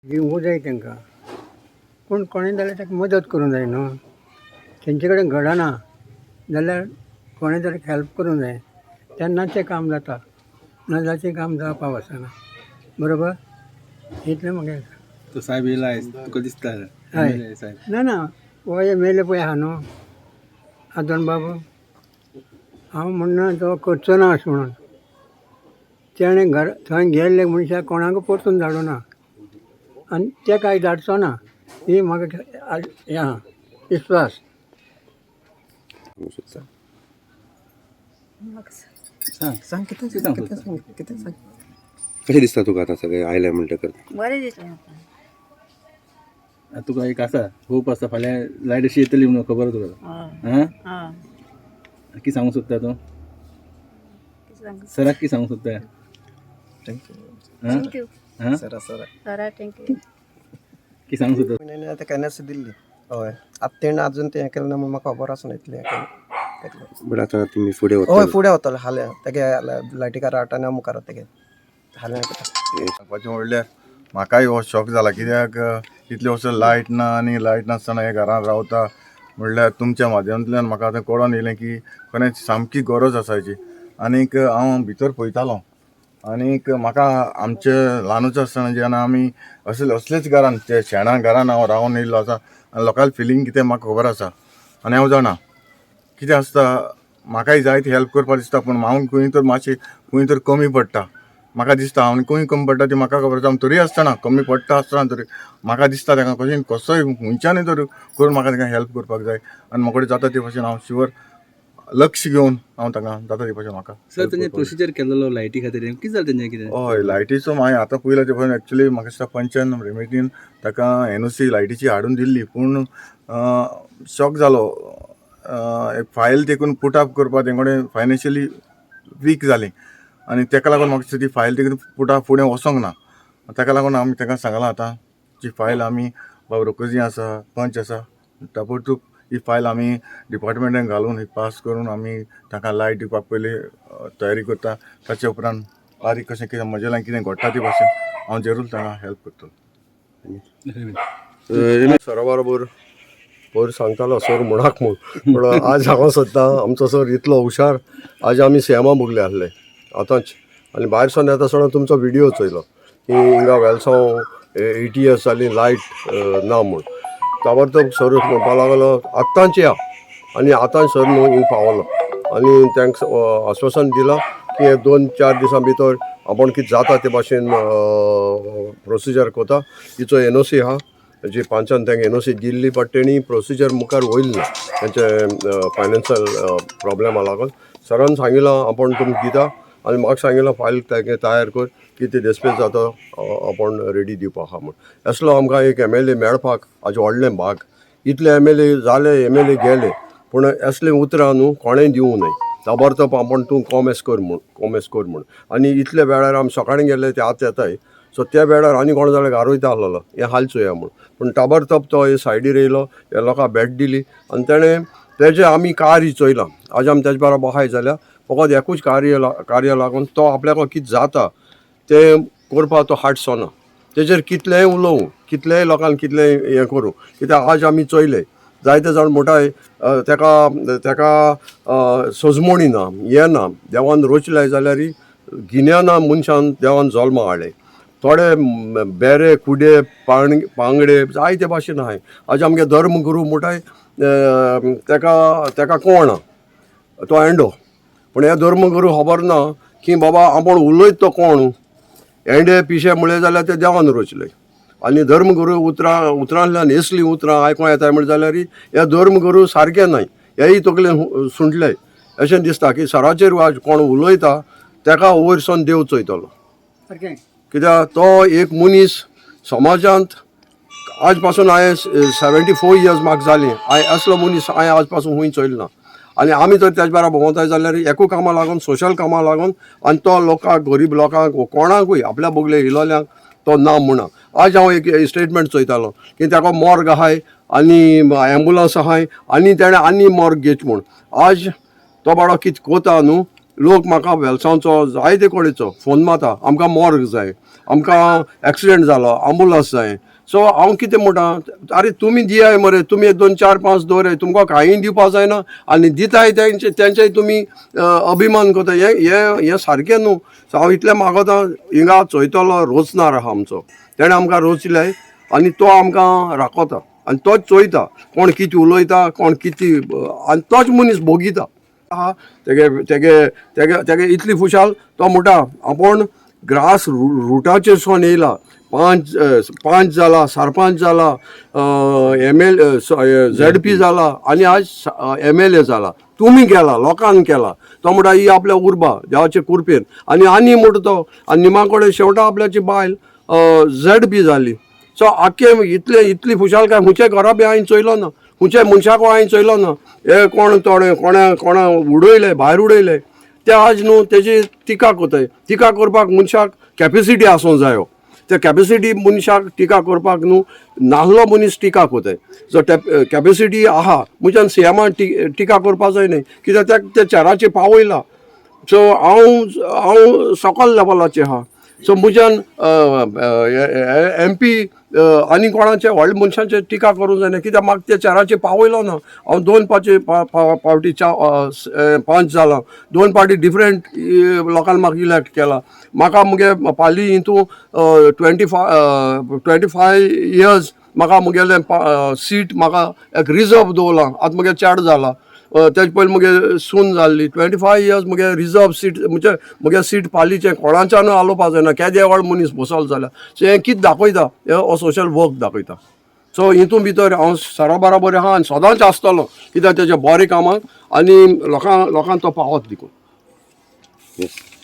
दिवंक जाय तांकां पूण कोणें जाल्यार ताका मदत करूंक जाय न्हू. तेंचे कडेन घडना जाल्यार कोणें तरी हेल्प करूंक जाय तेन्नाच तें काम जाता नाजाल्यार तें काम जावपाक वचना. बरोबर इतलें म्हाका दिसता. तो साहेब येयला तुका दिसता हय MLA साहेब ना हो MLA पळय आहा न्हू आंतोन बाबू हांव म्हणना तो करचो ना अशें म्हणून तेणें थंय गेल्ले मनशाक कोणाकूय परतून धाडूना आनी ते कांय धाडचो ना ही म्हाका हें आहा विश्वास. सांग कितें सांग कशें दिसता तुका आतां सगळें आयलें म्हणटकर? बरें दिसलें आतां तुका एक आसा होप आसा फाल्यां लायट अशी येतली म्हणून खबर तुका हय कितें सांगूंक सोदता तूं सराक कितें सांगूंक सोदता? थँक्यू सरा सरा थँक्यू कितें सांगूंक सोदता? आतां कॅनस दिल्ली हय आतां तेणें आजून तें हें केलें ना म्हूण म्हाका खबर आसना इतलें हें केलें. बट आतां तुमी फुडें हय वता फुडें वतले हाल्या तेगे लायटीकार आटाने मुखार तेगे हाल्या सांगपाचें म्हणल्यार म्हाकाय हो शॉक जाला कित्याक इतले वर्स लायट ना आनी लायट नासतना हे घरान रावता म्हणल्यार तुमच्या माध्यमांतल्यान म्हाका आतां कळोन येयलें की खरेंच सामकी गरज आसा हाची. आनीक हांव भितर पळयतालो आनीक म्हाका आमचे ल्हानूच आसतना जेन्ना आमी असलेच घरान ते शेणा घरान हांव रावन येयल्लो आसा आनी लोकांचें फिलींग कितें म्हाका खबर आसा आनी हांव जाणा कितें आसता. म्हाकाय जायती हेल्प करपाक दिसता पूण हांव खंय तर मातशें खंय तर कमी पडटा म्हाका दिसता हांव खंय कमी पडटा ती म्हाका खबर आसा. तरी आसतना कमी पडटा आसतना तरी म्हाका दिसता ताका कशें कसोय खंयच्यानय तर करून म्हाका ताका हेल्प करपाक जाय आनी म्हाका जाता ते भाशेन हांव शुवर लक्ष घेवन हांव ताका जाता ते भाशेन म्हाका सर तेंचे प्रोसिजर केलेलो लायटी खातीर कितें जालें तेंचें कितें? हय लायटीचो हांवें आतां पयला ते पळय एक्चुली म्हाका दिसता पंचायत रेमेतीन ताका NOC लायटीची हाडून दिल्ली पूण शॉक जालो एक फायल देखून पुट अप करपाक तें कडेन फायनान्शियली वीक जाली आनी ताका लागून म्हाका ती फायल देखून फुडें वचोंक ना. ताका लागून आमी ताका सांगलां आतां जी फायल आमी बाबा रोकोजी आसा पंच आसा ताबडतोब ही फायल आमी डिपार्टमेंटान घालून ही पास करून आमी ताका लायट दिवपाक पयली तयारी करता. ताचे उपरांत बारीक कशें कितें म्हजे लायक कितें घडटा ते भाशेन हांव जरूर ताका हेल्प करतलो. सरा बरोबर पयर सांगतालो सर म्हणाक म्हूण पण आज हांव सोदतां आमचो सर इतलो हुशार. आज आमी सेमा बुगले आहले आतांच आनी भायर सावन येता आसतना तुमचो व्हिडियो चोयलो की हिंगा वेलसांव 80 years जाली लायट ना म्हूण. ताबडतोब सर म्हणपाक लागलो आत्तांच या आनी आतां सर न्हू हिंग पावलो आनी तांकां आश्वासन दिलां की हे 2-4 दिसां भितर आपण कितें जाता ते भाशेन प्रोसिजर कोता. तिचो NOC आहा जी पंचान तांकां NOC दिल्ली बट तेणी प्रोसिजर मुखार वयली ना तेंचे फायनान्शियल प्रॉब्लेमा लागून. सरान सांगिलां आपण तुमकां दिता आनी म्हाका सांगिलां फायल तांकां तयार कर कितें डिस्पेच जाता आपण रेडी दिवपा आहा म्हूण. असलो आमकां एक MLA मेळपाक आज व्हडलें भाग. इतले MLA जाले MLA गेले पूण असलें उतरां न्हू कोणेंय दिवंक नाय. ताबडतोब आपण तूं कॉमेस कर म्हूण आनी इतल्या वेळार आमी सकाळीं गेले ते आतां येताय सो त्या वेळार आनी कोण जाल्यार गारोयता आहलोलो हें हालचो या म्हूण. पूण ताबडतोब तो हे सायडीर येयलो हे लोकांक भेट दिली आनी तेणें तेजें आमी कार्य चोयलां. आज आमी तेजे बरोबर आहाय जाल्यार फकत एकूच कार्य लागून तो आपल्याक कितें जाता तें करपाक तो हाडचो ना. तेजेर कितलेंय उलोवं कितलेंय लोकांक कितलेंय हें करूं कित्याक आज आमी चोयले जायते जाण म्हणटाय तेका सजमोणी ना हें ना देवान रोचलाय जाल्यार गिन्या ना मनशान देवान जल्मा हाडले. थोडे बेरे कुडे पांगडे जायते भाशेन आहाय. आज आमगे धर्मगुरू म्हणटाय तेका कोण तो एंडो पूण हे धर्मगुरू खबर ना की बाबा आपण उलयत तो कोण एंडे पिशे म्हळें जाल्यार ते देवान रोचले. आनी धर्मगुरू उतरांतल्यान असलीं उतरां आयकूं येताय म्हण जाल्यार हे धर्मगुरू सारके नाय हेय तकलेन सुंटले. अशें दिसता की सराचेर आज कोण उलयता तेका वयरसून देव चोयतलो कित्याक तो एक मनीस समाजांत आज पासून हांवें 74 years म्हाका जालीं हांवें असलो मनीस हांवें आज पासून खंय चोयलो ना. आनी आमी तर तेजे बरोबर भोंवताय जाल्यार एकू कामां लागून सोशल कामां लागून आनी तो लोकांक गरीब लोकांक कोणाकूय आपल्या बोगले इलोल्यांक तो ना म्हणा. आज हांव एक स्टेटमेंट चोयतालो की ताका मॉर्ग आहाय आनी एम्बुलन्स आहाय आनी तेणें आनी मॉर्ग घेच म्हूण. आज तो बाबा कितें कोता न्हू लोक म्हाका वेलसांवचो जायते कडेचो फोन मारता आमकां मॉर्ग जाय आमकां एक्सिडेंट जालो अँबुलन्स जाय सो हांव कितें म्हणटा आरे तुमी दियाय मरे तुमी 2, 4, 5 दवराय तुमकां कांयी दिवपा जायना आनी दिताय तेंचेय तुमी अभिमान करता हे सारकें न्हू सो हांव इतलें मागोता हिंगा चोयतलो रोचनार आहा आमचो तेणें आमकां रोचले आनी तो आमकां राखता आनी तोच चोयता कोण कितें उलयता कोण कितें आनी तोच मनीस भोगिता आहा तेगे तेगे तेगे तेगे इतली खुशाल तो म्हणटा आपूण ग्रास रुटाचेर सोन येयला पंच जाला सरपंच जाला ZP जाला आनी आज MLA जाला तुमी केला लोकांक केला तो म्हणटा ही आपल्या उर्बा देवाचे कृपेन आनी म्हणटा तो आनी निमा कडेन शेवटा आपल्याची बायल ZP जाली सो आख्खे इतली खुशाल काय खुंयच्या घरा बी हांवें चोयलो ना खुंयच्या मनशाक हांवें चोयलो ना हे कोण थोडे कोणा उडयले भायर उडयले ते आज न्हू तेजी टिका कोताय टिका करपाक मनशाक कॅपेसिटी आसूंक जायो त्या कॅपेसिटी मनशाक टिका करपाक न्हू नाहलो मनीस टिका कोताय जो कॅपेसिटी आहा म्हज्यान CMान टिका करपा जाय न्ही कित्याक त्या चेराचेर पावयला सो हांव सकल लेवलाचेर आहा सो म्हज्यान MP आनी कोणाचे व्हडल्या मनशांचे टिका करूंक जायना कित्याक म्हाका त्या चेराचेर पावयलो ना हांव 2 फावटी पंच जाला 2 फावटी डिफरंट लोकांनी म्हाका इलेक्ट केला म्हाका मुगे पाली हितू 25 इयर्स म्हाका मुगेलें सीट म्हाका एक रिजर्व दवरला आतां मुगे चेड जाला तेजे पयलीं मुगे सून जाल्ली 25 इयर्स मुगे रिजर्व सीट म्हणजे मुगे सीट पालीचें कोणाच्यान आलोवपा जायना केदे व्हड मनीस बसोल जाल्यार सो हें कितें दाखयता हे सोशल वर्क दाखयता सो हितून भितर हांव सरा बराबर आहा आनी सदांच आसतलो कित्याक तेजे बरें कामाक आनी लोकांक तो पावत देखून